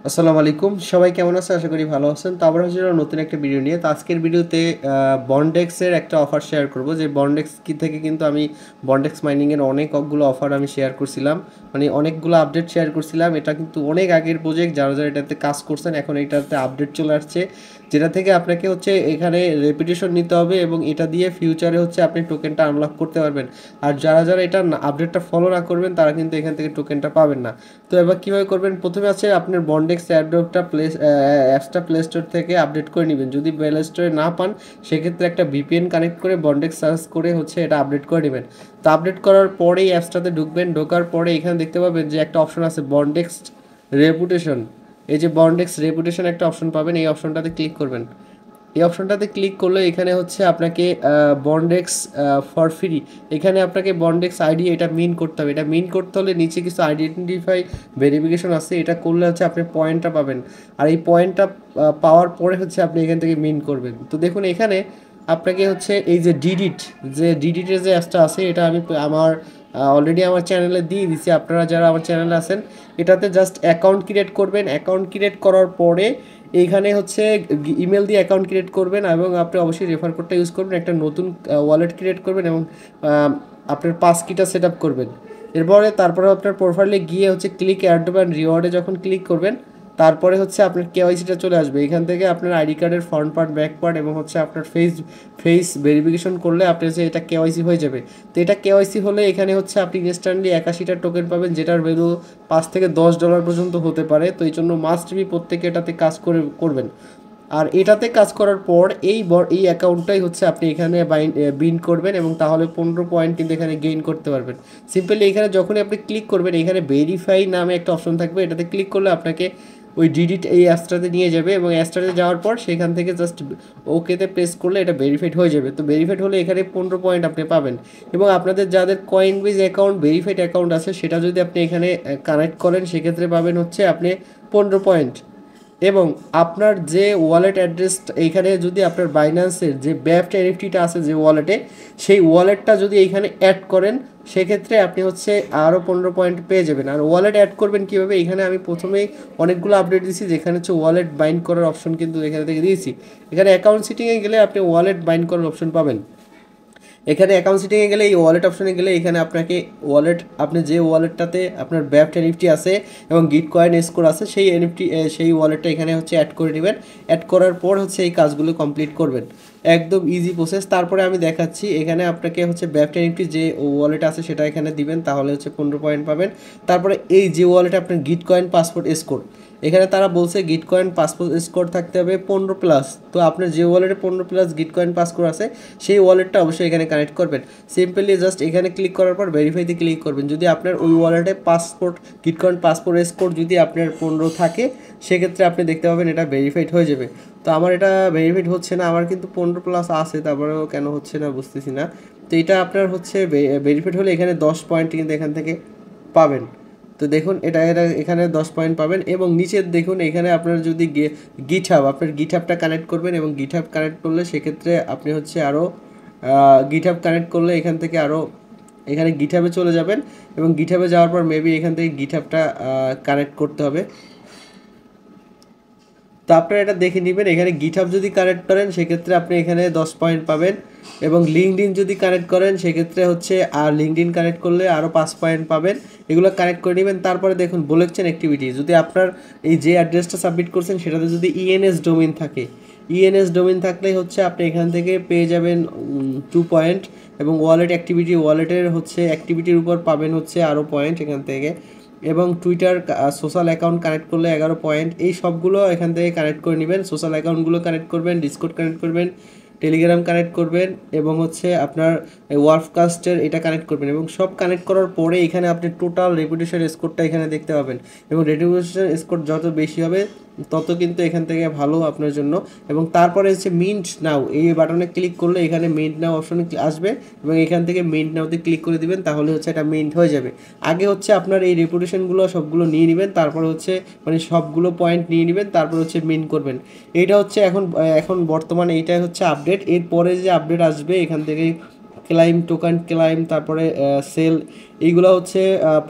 আসসালামু আলাইকুম, সবাই কেমন আছেন? আশা করি ভালো আছেন। তো আবার হচ্ছে নতুন একটা ভিডিও নিয়ে। তো আজকের ভিডিওতে বন্ডেক্সের একটা অফার শেয়ার করব, যে বন্ডেক্স কি থেকে কিন্তু আমি বন্ডেক্স মাইনিংয়ের অনেকগুলো অফার আমি শেয়ার করছিলাম, মানে অনেকগুলো আপডেট শেয়ার করছিলাম। এটা কিন্তু অনেক আগের প্রজেক্ট, যারা যারা এটাতে কাজ করছেন এখন এটাতে আপডেট চলে আসছে, যেটা থেকে আপনাকে হচ্ছে এখানে রেপুটেশন নিতে হবে এবং এটা দিয়ে ফিউচারে হচ্ছে আপনি টোকেনটা আনলক করতে পারবেন। আর যারা যারা এটা আপডেটটা ফলো না করবেন তারা কিন্তু এখান থেকে টোকেনটা পাবেন না। তো এবার কীভাবে করবেন? প্রথমে আছে আপনার বন্ডেক্স অ্যাড্রপটা অ্যাপসটা প্লে স্টোর থেকে আপডেট করে নেবেন। যদি প্লে স্টোরে না পান সেক্ষেত্রে একটা ভিপিএন কানেক্ট করে বন্ডেক্স সার্চ করে হচ্ছে এটা আপডেট করে নেবেন। তো আপডেট করার পরেই অ্যাপসটাতে ঢুকবেন। ঢোকার পরে এখানে দেখতে পাবেন যে একটা অপশন আছে বন্ডেক্স রেপুটেশন। এই যে বন্ডেক্স রেপুটেশন একটা অপশন পাবেন, এই অপশনটাতে ক্লিক করবেন। এই অপশনটাতে ক্লিক করলে এখানে হচ্ছে আপনাকে বন্ডেক্স ফর ফ্রি, এখানে আপনাকে বন্ডেক্স আইডি এটা মিন করতে হবে। এটা মিন করতে হলে নিচে কিছু আইডেন্টিফাই ভেরিফিকেশন আছে, এটা করলে হচ্ছে আপনি পয়েন্টটা পাবেন। আর এই পয়েন্টটা পাওয়ার পরে হচ্ছে আপনি এখান থেকে মিন করবেন। তো দেখুন এখানে আপনাকে হচ্ছে এই যে ডিডিটের যে অ্যাপসটা আছে, এটা আমি আমার অলরেডি আমার চ্যানেলে দিয়ে দিচ্ছি। আপনারা যারা আমার চ্যানেলে আছেন এটাতে জাস্ট অ্যাকাউন্ট ক্রিয়েট করবেন। অ্যাকাউন্ট ক্রিয়েট করার পরে এইখানে হচ্ছে ইমেল দিয়ে অ্যাকাউন্ট ক্রিয়েট করবেন এবং আপনি অবশ্যই রেফার কোডটা ইউজ করবেন। একটা নতুন ওয়ালেট ক্রিয়েট করবেন এবং আপনার পাস কিটা সেট আপ করবেন। তারপরে আপনার প্রোফাইলে গিয়ে হচ্ছে ক্লিক অ্যাডব অ্যান্ড রিওয়ার্ডে যখন ক্লিক করবেন তারপরে হচ্ছে আপনার কেওয়াইসিটা চলে আসবে। এখান থেকে আপনার আইডি কার্ডের ফ্রন্ট পার্ট, ব্যাক পার্ট এবং হচ্ছে আপনার ফেস ভেরিফিকেশন করলে আপনার হচ্ছে এটা কেওয়াইসি হয়ে যাবে। তো এটা কেওয়াইসি হলে এখানে হচ্ছে আপনি ইনস্ট্যান্টলি 81টা টোকেন পাবেন, যেটার ভ্যালু $5 থেকে $10 পর্যন্ত হতে পারে। তো এই জন্য মাস্ট বি প্রত্যেকে এটাতে কাজ করবেন। আর এটাতে কাজ করার পর এই অ্যাকাউন্টটাই হচ্ছে আপনি এখানে বিন করবেন এবং তাহলে 15 পয়েন্ট কিন্তু এখানে গেইন করতে পারবেন। সিম্পলি এখানে যখনই আপনি ক্লিক করবেন এখানে ভেরিফাই নামে একটা অপশন থাকবে, এটাতে ক্লিক করলে আপনাকে ওই ডিডিট এই অ্যাপসটাতে নিয়ে যাবে এবং অ্যাপসটাতে যাওয়ার পর সেখান থেকে জাস্ট ওকেতে প্রেস করলে এটা ভেরিফাইড হয়ে যাবে। তো ভেরিফাইড হলে এখানে 15 পয়েন্ট আপনি পাবেন। এবং আপনাদের যাদের কয়েনবেজ অ্যাকাউন্ট ভেরিফাইড অ্যাকাউন্ট আছে সেটা যদি আপনি এখানে কানেক্ট করেন সেক্ষেত্রে পাবেন হচ্ছে আপনি 15 পয়েন্ট। এবং আপনার যে ওয়ালেট অ্যাড্রেস এইখানে যদি আপনার বাইন্যান্সের যে ব্যাফট এনএফটিটা আছে যে ওয়ালেটে, সেই ওয়ালেটটা যদি এইখানে অ্যাড করেন সেক্ষেত্রে আপনি হচ্ছে আরও 15 পয়েন্ট পেয়ে যাবেন। আর ওয়ালেট অ্যাড করবেন কীভাবে? এখানে আমি প্রথমেই অনেকগুলো আপডেট দিয়েছি, যেখানে হচ্ছে ওয়ালেট বাইন্ড করার অপশন কিন্তু এখানে থেকে দিয়েছি। এখানে অ্যাকাউন্ট সেটিংয়ে গেলে আপনি ওয়ালেট বাইন্ড করার অপশন পাবেন। এখানে অ্যাকাউন্ট সেটিংয়ে গেলে এই ওয়ালেট অপশনে গেলে এখানে আপনাকে আপনি যে ওয়ালেটটাতে আপনার ব্যাফট এনএফটি আছে এবং গিট কয়েন স্কোর আছে সেই ওয়ালেটটা এখানে হচ্ছে অ্যাড করে নেবেন। অ্যাড করার পর হচ্ছে এই কাজগুলো কমপ্লিট করবেন। একদম ইজি প্রসেস। তারপরে আমি দেখাচ্ছি, এখানে আপনাকে হচ্ছে ব্যাফট এনএফটি যে ওয়ালেট আছে সেটা এখানে দিবেন, তাহলে হচ্ছে 15 পয়েন্ট পাবেন। তারপরে এই যে ওয়ালেটে আপনার গিট কয়েন পাসপোর্ট স্কোর, এখানে তারা বলছে গিট কয়েন পাসপোর্ট স্কোর থাকতে হবে 15+। তো আপনার যে ওয়ালেটে 15+ গিট কয়েন পাসপোর্ট আছে সেই ওয়ালেটটা অবশ্যই এখানে কানেক্ট করবেন। সিম্পলি জাস্ট এখানে ক্লিক করার পর ভেরিফাইতে ক্লিক করবেন। যদি আপনার ওই ওয়ালেটে গিট কয়েন পাসপোর্ট স্কোর যদি আপনার 15 থাকে সেক্ষেত্রে আপনি দেখতে পাবেন এটা ভেরিফাইড হয়ে যাবে। তো আমার এটা ভেরিফাইড হচ্ছে না, আমার কিন্তু 15+ আছে, তারপরেও কেন হচ্ছে না বুঝতেছি না। তো এটা আপনার হচ্ছে ভেরিফাইড হলে এখানে 10 পয়েন্ট কিন্তু এখান থেকে পাবেন। তো দেখুন এটা এখানে 10 পয়েন্ট পাবেন। এবং নিচের দেখুন এখানে আপনার যদি আপনার গিটহাবটা কানেক্ট করবেন এবং গিটহাব কানেক্ট করলে সেক্ষেত্রে আপনি হচ্ছে আরও গিটহাব কানেক্ট করলে এখান থেকে আরও এখানে গিটহাবে চলে যাবেন এবং গিটহাবে যাওয়ার পর মেবি এখান থেকে গিটহাবটা কানেক্ট করতে হবে। তো আপনারা এটা দেখে নেবেন। এখানে গিটহাব যদি কানেক্ট করেন সেক্ষেত্রে আপনি এখানে 10 পয়েন্ট পাবেন এবং লিঙ্কডইন যদি কানেক্ট করেন সেক্ষেত্রে হচ্ছে আর লিঙ্কডইন কানেক্ট করলে আরও 5 পয়েন্ট পাবেন। এগুলো কানেক্ট করে নেবেন। তারপরে দেখুন ব্লকচেন অ্যাক্টিভিটি, যদি আপনার এই যে অ্যাড্রেসটা সাবমিট করছেন সেটাতে যদি ইএনএস ডোমেইন থাকে, ইএনএস ডোমেইন থাকলেই হচ্ছে আপনি এখান থেকে পেয়ে যাবেন 2 পয়েন্ট। এবং ওয়ালেটের হচ্ছে অ্যাক্টিভিটির উপর পাবেন হচ্ছে আরও পয়েন্ট এখান থেকে। এবং টুইটার সোশ্যাল অ্যাকাউন্ট কানেক্ট করলে 11 পয়েন্ট। এই সবগুলো এখান থেকে কানেক্ট করে নেবেন। সোশ্যাল অ্যাকাউন্টগুলো কানেক্ট করবেন, ডিসকর্ড কানেক্ট করবেন, টেলিগ্রাম কানেক্ট করবেন এবং হচ্ছে আপনার ওয়ার্ককাস্টের এটা কানেক্ট করবেন। এবং সব কানেক্ট করার পরে এখানে আপনি টোটাল রেপুটেশন স্কোরটা এখানে দেখতে পাবেন। এবং রেপুটেশন স্কোর যত বেশি হবে তত কিন্তু এখান থেকে ভালো আপনার জন্য। এবং তারপরে হচ্ছে মিন্ট নাও, এই বাটনে ক্লিক করলে এখানে মিন্ট নাও অপশনে আসবে এবং এখান থেকে মিন্ট নাওতে ক্লিক করে দিবেন, তাহলে হচ্ছে এটা মিন্ট হয়ে যাবে। আগে হচ্ছে আপনার এই রেপুটেশনগুলো সবগুলো নিয়ে নেবেন, তারপর হচ্ছে মানে সবগুলো পয়েন্ট নিয়ে নেবেন, তারপর হচ্ছে মিন্ট করবেন। এইটা হচ্ছে এখন বর্তমানে এইটাই হচ্ছে আপডেট। এরপরে যে আপডেট আসবে এখান থেকে ক্লাইম, টোকান ক্লাইম, তারপরে সেল, এইগুলো হচ্ছে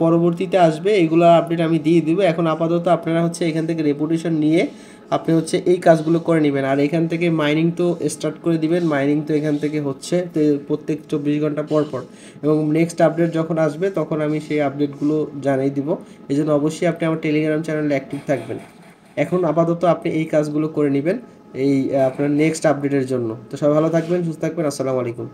পরবর্তীতে আসবে, এইগুলো আপডেট আমি দিয়ে দিব। এখন আপাতত আপনারা হচ্ছে এখান থেকে রেপুটেশন নিয়ে আপনি হচ্ছে এই কাজগুলো করে নেবেন। আর এখান থেকে মাইনিং তো স্টার্ট করে দিবেন, মাইনিং তো এখান থেকে হচ্ছে তো প্রত্যেক 24 ঘন্টা পর পর, এবং নেক্সট আপডেট যখন আসবে তখন আমি সেই আপডেটগুলো জানিয়ে দিব। এই জন্য অবশ্যই আপনি আমার টেলিগ্রাম চ্যানেলে অ্যাক্টিভ থাকবেন। এখন আপাতত আপনি এই কাজগুলো করে নেবেন এই আপনার নেক্সট আপডেটের জন্য। তো সবাই ভালো থাকবেন, সুস্থ থাকবেন, আসসালামু আলাইকুম।